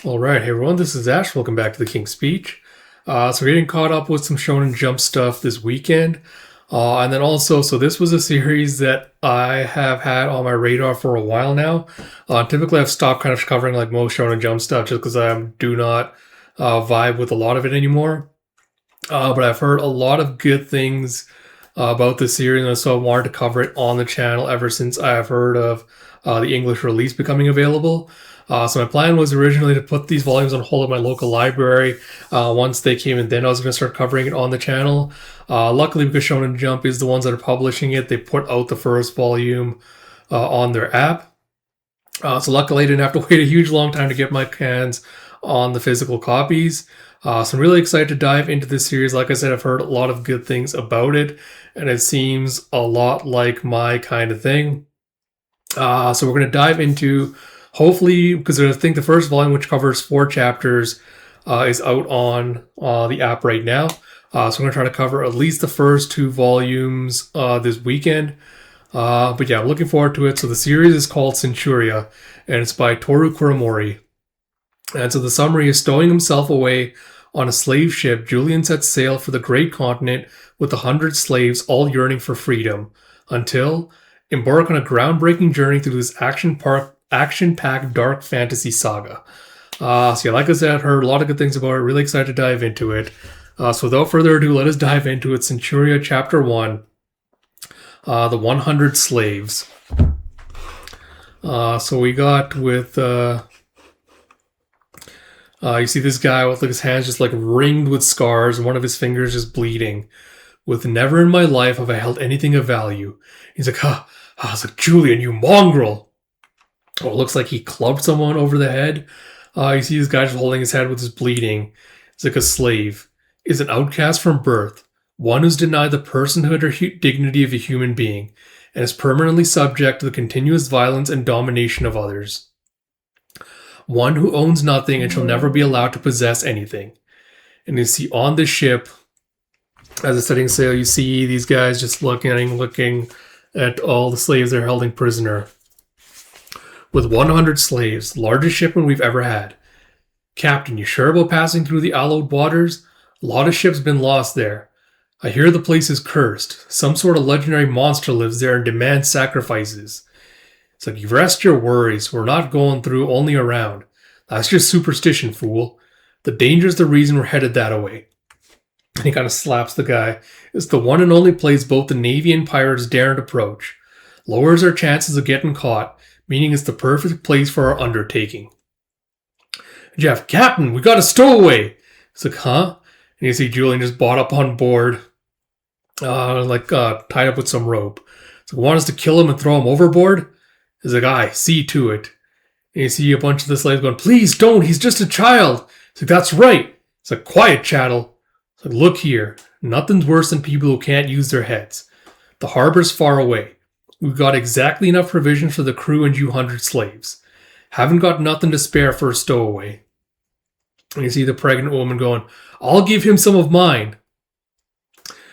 All right, hey everyone, this is Ash. Welcome back to the King's Speech. So we're getting caught up with some Shonen Jump stuff this weekend. And then also, so this was a series that I have had on my radar for a while now. Typically, I've stopped kind of covering like most Shonen Jump stuff just because I do not vibe with a lot of it anymore. But I've heard a lot of good things about this series, and so I wanted to cover it on the channel ever since I have heard of the English release becoming available. So my plan was originally to put these volumes on hold at my local library. Once they came in, then I was going to start covering it on the channel. Luckily, because Shonen Jump is the ones that are publishing it, they put out the first volume on their app. So luckily, I didn't have to wait a huge long time to get my hands on the physical copies. So I'm really excited to dive into this series. Like I said, I've heard a lot of good things about and it seems a lot like my kind of thing. So we're going to dive into, hopefully, because I think the first volume, which covers 4 chapters, is out on the app right now. So I'm going to try to cover at least the first 2 volumes this weekend. But yeah, I'm looking forward to it. So the series is called Centuria, and it's by Toru Kuramori. And so the summary is: stowing himself away on a slave ship, Julian sets sail for the great continent with 100 slaves, all yearning for freedom, until embark on a groundbreaking journey through this action-packed dark fantasy saga. So yeah, like I said, I've heard a lot of good things about it. Really excited to dive into it. So without further ado, let us dive into it. Centuria Chapter 1, The 100 Slaves. So we got with... you see this guy with like his hands just like ringed with scars and one of his fingers just bleeding. With never in my life have I held anything of value. He's like, I was like, Julian, you mongrel. Oh, it looks like he clubbed someone over the head. You see this guy just holding his head with his bleeding. He's like, a slave is an outcast from birth, one who's denied the personhood or dignity of a human being, and is permanently subject to the continuous violence and domination of others. One who owns nothing and shall never be allowed to possess anything. And you see on the ship, as it's setting sail, you see these guys just looking at all the slaves they're holding prisoner. With 100 slaves, largest shipment we've ever had. Captain, you sure about passing through the allowed waters? A lot of ships been lost there. I hear the place is cursed. Some sort of legendary monster lives there and demands sacrifices. It's like, you rest your worries. We're not going through, only around. That's just superstition, fool. The danger's the reason we're headed that way. And he kind of slaps the guy. It's the one and only place both the Navy and pirates daren't approach. Lowers our chances of getting caught, meaning it's the perfect place for our undertaking. Jeff, Captain, we got a stowaway. It's like, huh? And you see Julian just bought up on board, tied up with some rope. It's like, want us to kill him and throw him overboard? He's like, aye, see to it. And you see a bunch of the slaves going, please don't, he's just a child. It's like, that's right. It's like, quiet, chattel. It's like, look here, nothing's worse than people who can't use their heads. The harbor's far away. We've got exactly enough provisions for the crew and you 100 slaves. Haven't got nothing to spare for a stowaway. And you see the pregnant woman going, I'll give him some of mine.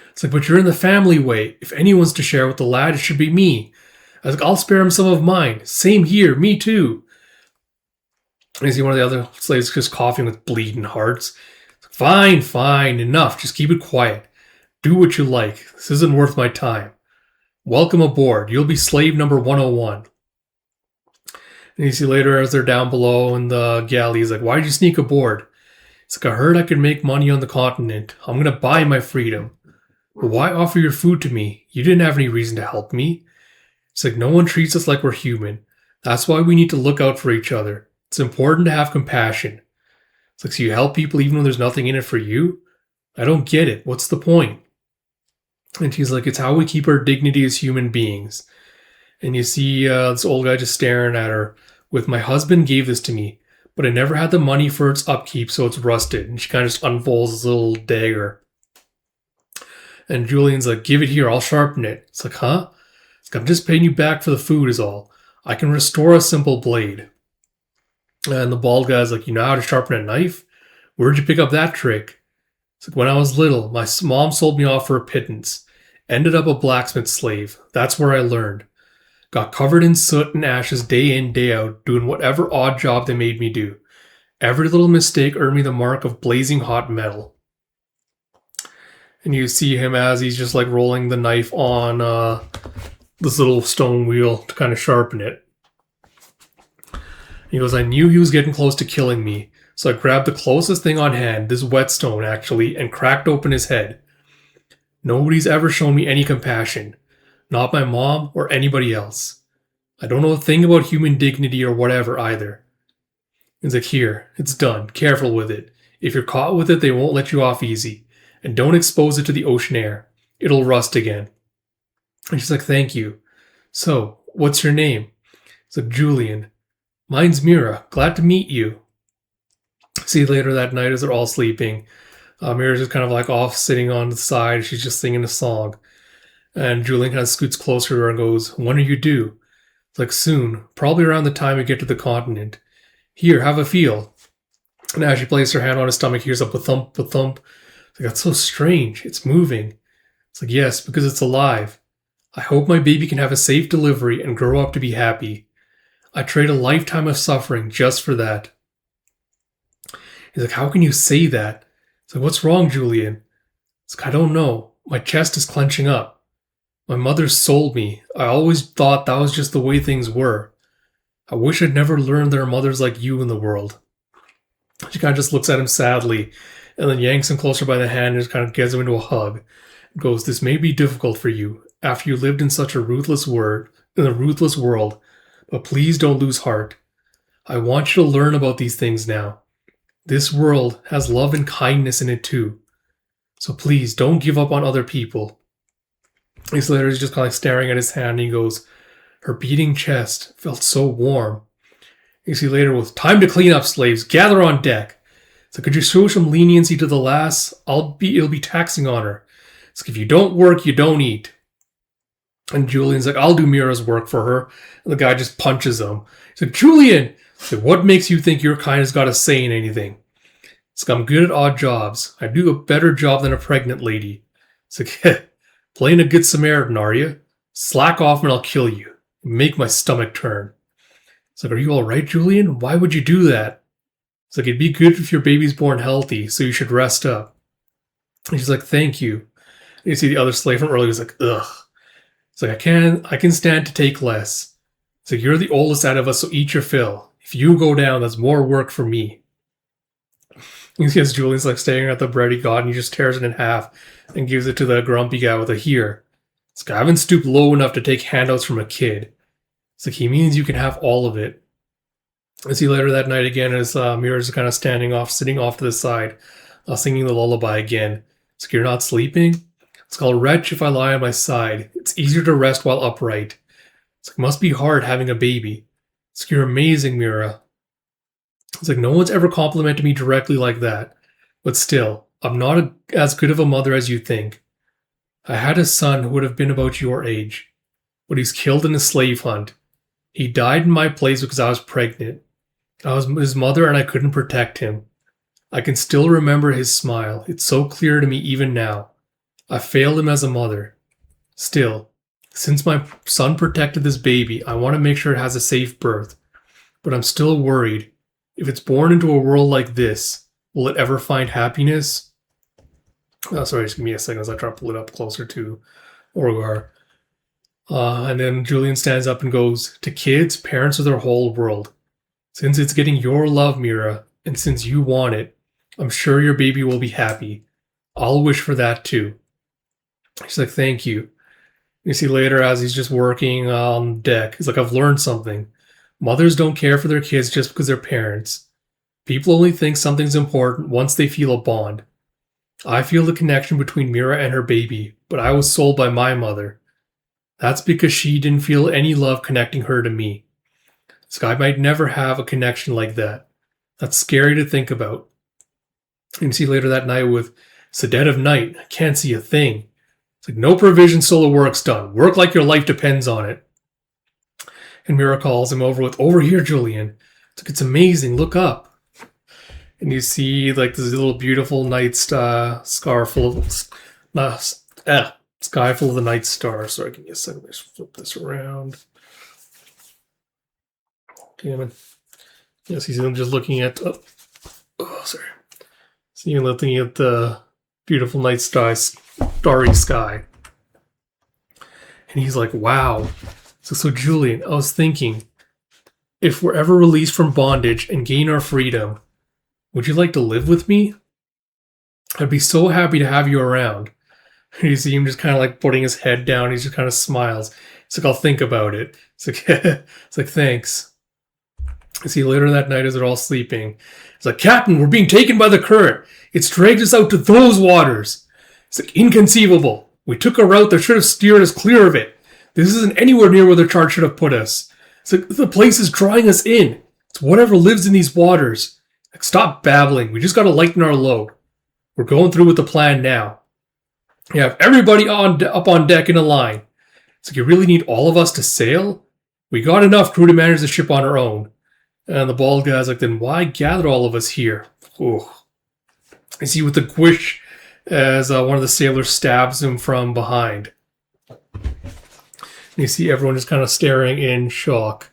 It's like, but you're in the family way. If anyone's to share with the lad, it should be me. I was like, I'll spare him some of mine. Same here, me too. And you see one of the other slaves just coughing with bleeding hearts. Fine, enough. Just keep it quiet. Do what you like. This isn't worth my time. Welcome aboard. You'll be slave number 101. And you see later as they're down below in the galley, he's like, why did you sneak aboard? It's like, I heard I could make money on the continent. I'm going to buy my freedom. But why offer your food to me? You didn't have any reason to help me. It's like, no one treats us like we're human. That's why we need to look out for each other. It's important to have compassion. It's like, so you help people even when there's nothing in it for you? I don't get it. What's the point? And she's like, it's how we keep our dignity as human beings. And you see this old guy just staring at her with, my husband gave this to me, but I never had the money for its upkeep, so it's rusted. And she kind of just unfolds this little dagger. And Julian's like, give it here, I'll sharpen it. It's like, huh? It's like, I'm just paying you back for the food is all. I can restore a simple blade. And the bald guy's like, you know how to sharpen a knife? Where'd you pick up that trick? It's like, when I was little, my mom sold me off for a pittance. Ended up a blacksmith slave. That's where I learned. Got covered in soot and ashes day in, day out, doing whatever odd job they made me do. Every little mistake earned me the mark of blazing hot metal. And you see him as he's just like rolling the knife on this little stone wheel to kind of sharpen it. He goes, I knew he was getting close to killing me, so I grabbed the closest thing on hand, this whetstone actually, and cracked open his head. Nobody's ever shown me any compassion. Not my mom or anybody else. I don't know a thing about human dignity or whatever either. He's like, here, it's done. Careful with it. If you're caught with it, they won't let you off easy. And don't expose it to the ocean air. It'll rust again. And she's like, thank you. So, what's your name? It's like, Julian. Mine's Mira. Glad to meet you. See you later that night as they're all sleeping. Mira's just kind of like off sitting on the side. She's just singing a song. And Julian kind of scoots closer to her and goes, when are you due? It's like, soon. Probably around the time we get to the continent. Here, have a feel. And as she places her hand on his stomach, hears a thump, a thump. It's like, that's so strange. It's moving. It's like, yes, because it's alive. I hope my baby can have a safe delivery and grow up to be happy. I trade a lifetime of suffering just for that. He's like, how can you say that? It's like, what's wrong, Julian? It's like, I don't know. My chest is clenching up. My mother sold me. I always thought that was just the way things were. I wish I'd never learned there are mothers like you in the world. She kind of just looks at him sadly and then yanks him closer by the hand and just kind of gets him into a hug. And goes, this may be difficult for you after you lived in such a ruthless world, but please don't lose heart. I want you to learn about these things now. This world has love and kindness in it too. So please don't give up on other people. He's literally just kind of staring at his hand and he goes, her beating chest felt so warm. You see later with, time to clean up, slaves. Gather on deck. So could you show some leniency to the lass? It'll be taxing on her. It's like, if you don't work, you don't eat. And Julian's like, I'll do Mira's work for her. And the guy just punches him. He's like, Julian! Like, what makes you think your kind has got a say in anything? It's like, I'm good at odd jobs. I do a better job than a pregnant lady. It's like, playing a good Samaritan, are you? Slack off and I'll kill you. Make my stomach turn. It's like, are you alright, Julian? Why would you do that? It's like, it'd be good if your baby's born healthy, so you should rest up. And she's like, thank you. And you see the other slave from earlier is like, ugh. It's like, I can stand to take less. It's like, you're the oldest out of us, so eat your fill. If you go down, that's more work for me. You see as Julian's like staring at the bread he got, and he just tears it in half and gives it to the grumpy guy with a here. It's like, I haven't stooped low enough to take handouts from a kid. It's like, he means you can have all of it. I see later that night again as Mira's kind of standing off, sitting off to the side, singing the lullaby again. It's like, you're not sleeping? It's called Wretch If I Lie on My Side. It's easier to rest while upright. It's like, must be hard having a baby. It's like, you're amazing, Mira. It's like, no one's ever complimented me directly like that. But still, I'm not as good of a mother as you think. I had a son who would have been about your age, but he's killed in a slave hunt. He died in my place because I was pregnant. I was his mother and I couldn't protect him. I can still remember his smile. It's so clear to me even now. I failed him as a mother. Still, since my son protected this baby, I want to make sure it has a safe birth. But I'm still worried. If it's born into a world like this, will it ever find happiness? Oh, sorry, just give me a second as I try to pull it up closer to Orgar. And then Julian stands up and goes, to kids, parents are their whole world. Since it's getting your love, Mira, and since you want it, I'm sure your baby will be happy. I'll wish for that too. She's like, thank you. You see later as he's just working on deck, he's like, I've learned something. Mothers don't care for their kids just because they're parents. People only think something's important once they feel a bond. I feel the connection between Mira and her baby, but I was sold by my mother. That's because she didn't feel any love connecting her to me. Sky might never have a connection like that. That's scary to think about. You can see later that night with, it's the dead of night. I can't see a thing. It's like, no provision solo work's done. Work like your life depends on it. And Mira calls him over here, Julian. It's like, it's amazing. Look up. And you see like this little beautiful night sky full of the night stars. Sorry, give me a second. Let's flip this around. Damn it. Yes, he's just looking at sorry. So you're looking at the beautiful night sky, starry sky. And he's like, wow. So Julian, I was thinking, if we're ever released from bondage and gain our freedom, would you like to live with me? I'd be so happy to have you around. And you see him just kind of like putting his head down. He just kind of smiles. It's like, I'll think about it. It's like, it's like, thanks. You see, later that night as they're all sleeping, it's like, Captain, we're being taken by the current. It's dragged us out to those waters. It's like, inconceivable. We took a route that should have steered us clear of it. This isn't anywhere near where the chart should have put us. It's like, the place is drawing us in. It's whatever lives in these waters. Like, stop babbling. We just gotta lighten our load. We're going through with the plan now. You have everybody up on deck in a line. It's like, you really need all of us to sail? We got enough crew to manage the ship on our own. And the bald guy's like, then why gather all of us here? Ooh. I see with the gwish as one of the sailors stabs him from behind. And you see everyone just kind of staring in shock.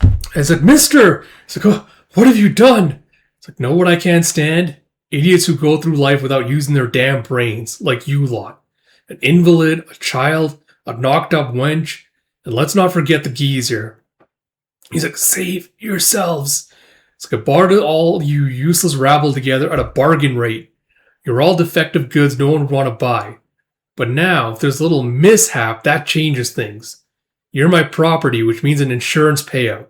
And it's like, Mister! It's like, oh, what have you done? It's like, know what I can't stand? Idiots who go through life without using their damn brains, like you lot. An invalid, a child, a knocked up wench, and let's not forget the geezer. He's like, save yourselves. It's like, I bought all you useless rabble together at a bargain rate. You're all defective goods no one would want to buy. But now, if there's a little mishap, that changes things. You're my property, which means an insurance payout.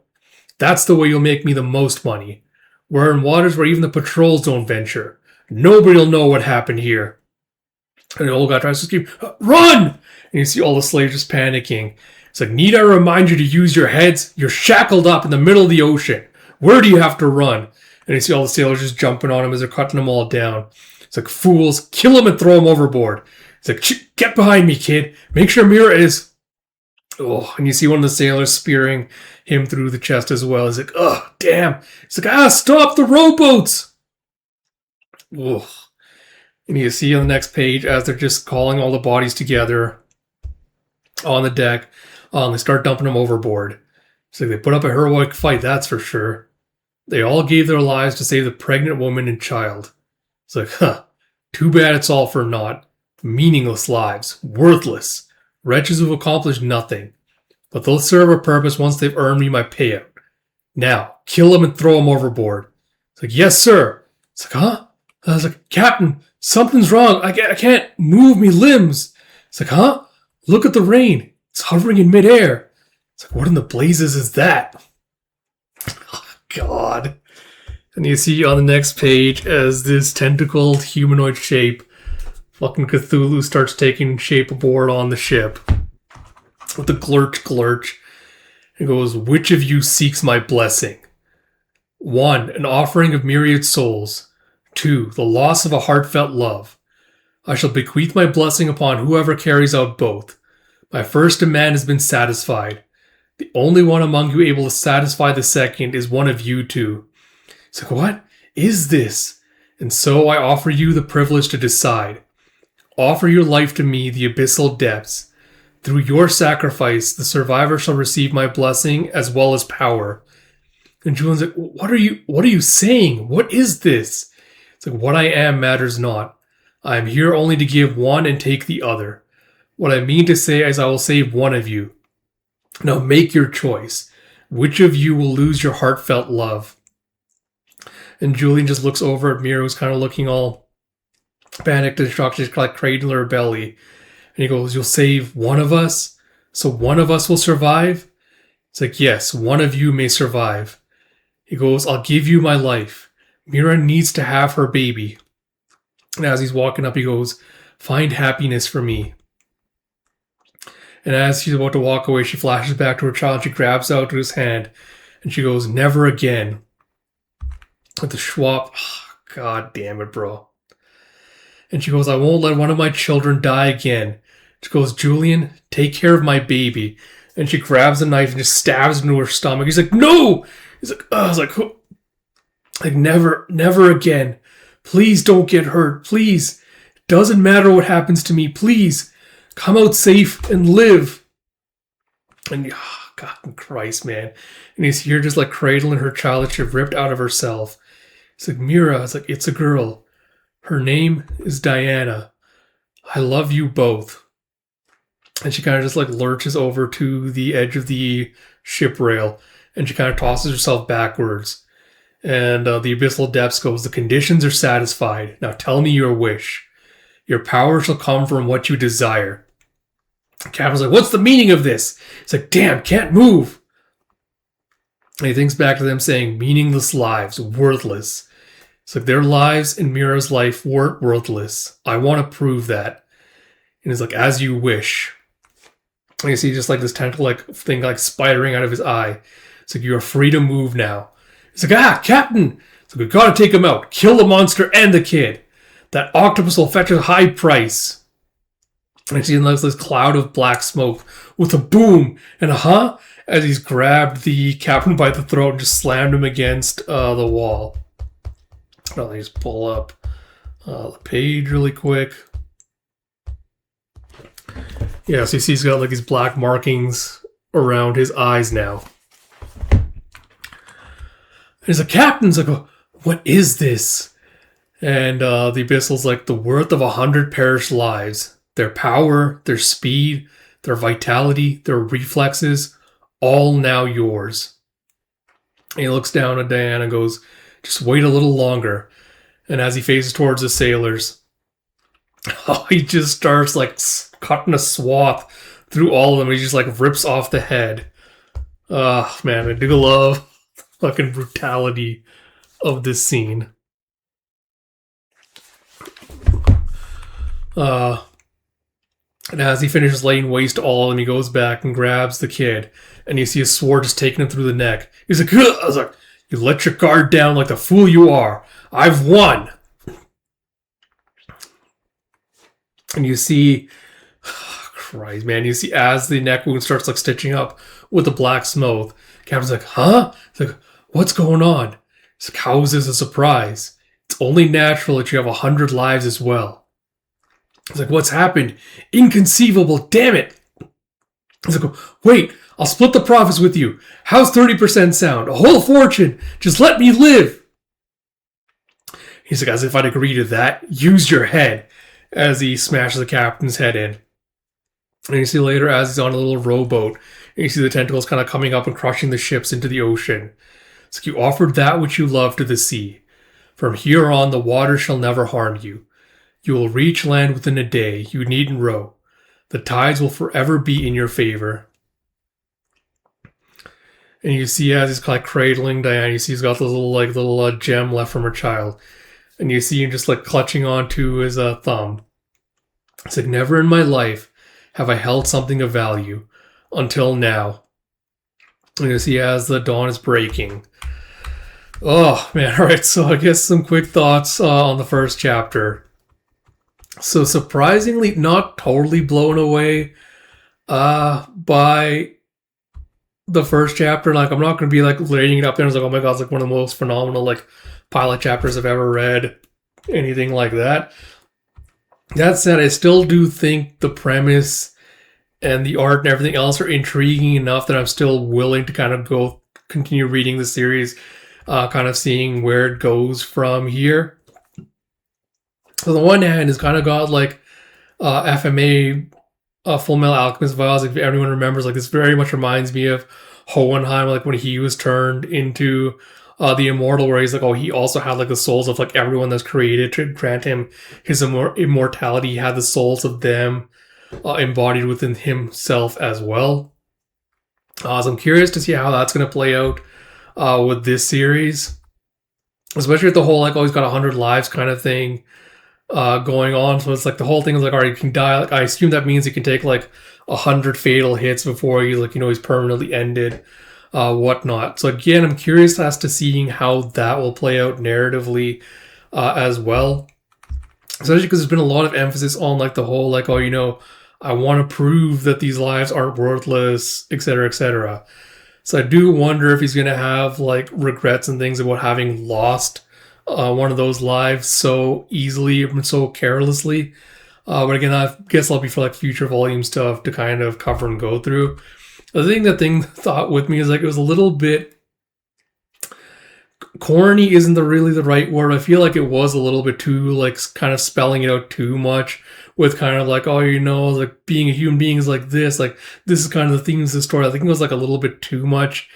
That's the way you'll make me the most money. We're in waters where even the patrols don't venture. Nobody'll know what happened here. And the old guy tries to scream, run! And you see all the slaves just panicking. It's like, need I remind you to use your heads? You're shackled up in the middle of the ocean. Where do you have to run? And you see all the sailors just jumping on him as they're cutting them all down. It's like, fools, kill him and throw him overboard. It's like, get behind me, kid. Make sure Mira is... Oh, and you see one of the sailors spearing him through the chest as well. He's like, oh, damn. It's like, stop the rowboats! Oh. And you see on the next page, as they're just calling all the bodies together on the deck, they start dumping them overboard. It's like, they put up a heroic fight, that's for sure. They all gave their lives to save the pregnant woman and child. It's like, too bad it's all for naught. Meaningless lives. Worthless. Wretches who've accomplished nothing. But they'll serve a purpose once they've earned me my payout. Now, kill them and throw them overboard. It's like, yes, sir. It's like, huh? I was like, Captain, something's wrong. I can't move me limbs. It's like, huh? Look at the rain. It's hovering in midair. It's like, what in the blazes is that? Oh, God. And you see on the next page as this tentacled humanoid shape, fucking Cthulhu, starts taking shape aboard on the ship. With the glurch. It goes, which of you seeks my blessing? 1. An offering of myriad souls. 2. The loss of a heartfelt love. I shall bequeath my blessing upon whoever carries out both. My first demand has been satisfied. The only one among you able to satisfy the second is one of you two. It's like, what is this? And so I offer you the privilege to decide. Offer your life to me, the abyssal depths. Through your sacrifice, the survivor shall receive my blessing as well as power. And Julian's like, what are you saying? What is this? It's like, what I am matters not. I am here only to give one and take the other. What I mean to say is I will save one of you. Now make your choice. Which of you will lose your heartfelt love? And Julian just looks over at Mira, who's kind of looking all panicked and shocked. She's like cradling her belly. And he goes, you'll save one of us? So one of us will survive? It's like, yes, one of you may survive. He goes, I'll give you my life. Mira needs to have her baby. And as he's walking up, he goes, find happiness for me. And as she's about to walk away, she flashes back to her child. She grabs out to his hand. And she goes, never again. With the schwab. Oh, God damn it, bro. And she goes, I won't let one of my children die again. She goes, Julian, take care of my baby. And she grabs a knife and just stabs him into her stomach. He's like, no! He's like, I was like, never again. Please don't get hurt. Please. Doesn't matter what happens to me. Please. Come out safe and live. And, oh, God in Christ, man. And he's here just like cradling her child that she ripped out of herself. He's like, Mira, it's like, it's a girl. Her name is Diana. I love you both. And she kind of just like lurches over to the edge of the ship rail and she kind of tosses herself backwards. And the abyssal depths goes, the conditions are satisfied. Now tell me your wish. Your power shall come from what you desire. Captain's like, what's the meaning of this? It's like, damn, can't move. And he thinks back to them saying, meaningless lives, worthless. It's like their lives and Mira's life weren't worthless. I want to prove that. And he's like, as you wish. And you see just like this tentacle like thing like spidering out of his eye. It's like, you're free to move now. He's like, Captain. It's like, we gotta take him out. Kill the monster and the kid. That octopus will fetch a high price. And I see this cloud of black smoke with a boom and a as he's grabbed the captain by the throat and just slammed him against the wall. Let me just pull up the page really quick. Yeah, so you see he's got like these black markings around his eyes now. And he's like, Captain's like, what is this? And the Abyssal's like, the worth of 100 perished lives. Their power, their speed, their vitality, their reflexes, all now yours. And he looks down at Diana and goes, just wait a little longer. And as he faces towards the sailors, he just starts like cutting a swath through all of them. He just like rips off the head. Man, I do love fucking brutality of this scene. And as he finishes laying waste to all of them, he goes back and grabs the kid. And you see his sword just taking him through the neck. He's like, ugh! I was like, you let your guard down like the fool you are. I've won. And you see, Christ, man, you see as the neck wound starts like stitching up with the black smoke. Captain's like, huh? It's like, what's going on? It's like, how is this a surprise? It's only natural that you have 100 lives as well. It's like, what's happened? Inconceivable, damn it. He's like, wait, I'll split the profits with you. How's 30% sound? A whole fortune. Just let me live. He's like, as if I'd agree to that, use your head. As he smashes the captain's head in. And you see later as he's on a little rowboat, and you see the tentacles kind of coming up and crushing the ships into the ocean. It's like, you offered that which you love to the sea. From here on, the water shall never harm you. You will reach land within a day. You needn't row. The tides will forever be in your favor. And you see as he's like cradling Diana, you see he's got this little gem left from her child. And you see him just like clutching onto his thumb. It's like, never in my life have I held something of value until now. And you see as the dawn is breaking. Oh, man. All right. So I guess some quick thoughts on the first chapter. So surprisingly, not totally blown away by the first chapter. Like, I'm not going to be like rating it up there. I was like, oh my God, it's like one of the most phenomenal like pilot chapters I've ever read. Anything like that. That said, I still do think the premise and the art and everything else are intriguing enough that I'm still willing to kind of continue reading the series, kind of seeing where it goes from here. So on the one hand, it's kind of got like FMA, Full Metal Alchemist vibes. Like if everyone remembers, like this very much reminds me of Hohenheim, like when he was turned into the Immortal, where he's like, oh, he also had like the souls of like everyone that's created to grant him his immortality. He had the souls of them embodied within himself as well. So I'm curious to see how that's going to play out with this series, especially with the whole like, oh, he's got 100 lives kind of thing going on. So it's like the whole thing is like, all right, you can die. Like, I assume that means he can take like 100 fatal hits before he like, he's permanently ended, whatnot. So again, I'm curious as to seeing how that will play out narratively as well. Especially because there's been a lot of emphasis on like the whole like, oh, I want to prove that these lives aren't worthless, etc., etc. So I do wonder if he's going to have like regrets and things about having lost one of those lives so easily and so carelessly. But again, I guess I'll be for like future volume stuff to kind of cover and go through. The thing with me is like it was a little bit corny isn't really the right word. I feel like it was a little bit too, like, kind of spelling it out too much with kind of like, oh, you know, like being a human being is like this is kind of the themes of the story. I think it was like a little bit too much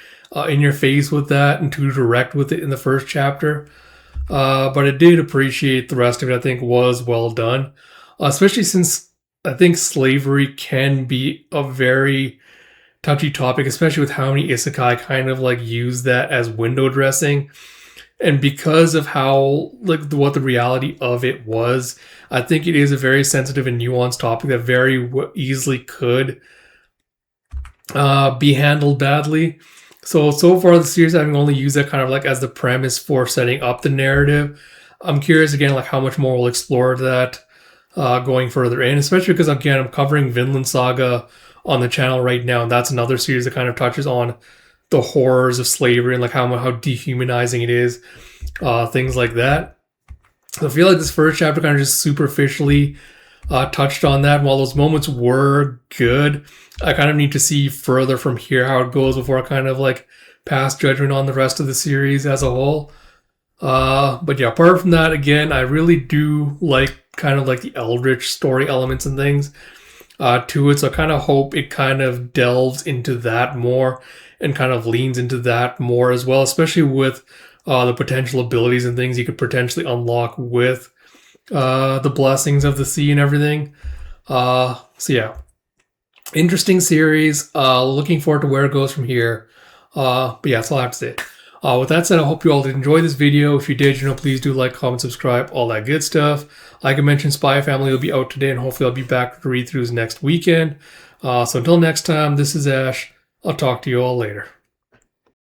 in your face with that and too direct with it in the first chapter. But I did appreciate the rest of it. I think was well done, especially since I think slavery can be a very touchy topic, especially with how many isekai kind of like use that as window dressing. And because of how, like, what the reality of it was, I think it is a very sensitive and nuanced topic that very easily could be handled badly. So far the series having only used that kind of like as the premise for setting up the narrative. I'm curious again, like how much more we'll explore that going further in, especially because again, I'm covering Vinland Saga on the channel right now, and that's another series that kind of touches on the horrors of slavery and like how dehumanizing it is, things like that. So I feel like this first chapter kind of just superficially touched on that. And while those moments were good, I kind of need to see further from here how it goes before I kind of like pass judgment on the rest of the series as a whole. But yeah, apart from that, again, I really do like kind of like the Eldritch story elements and things to it. So I kind of hope it kind of delves into that more and kind of leans into that more as well, especially with the potential abilities and things you could potentially unlock with the blessings of the sea and everything. So yeah, interesting series. Looking forward to where it goes from here. But yeah, that's all I have to say. With that said, I hope you all did enjoy this video. If you did, please do like, comment, subscribe, all that good stuff. Like I mentioned, Spy Family will be out today, and hopefully I'll be back with read-throughs next weekend. So until next time, this is Ash. I'll talk to you all later.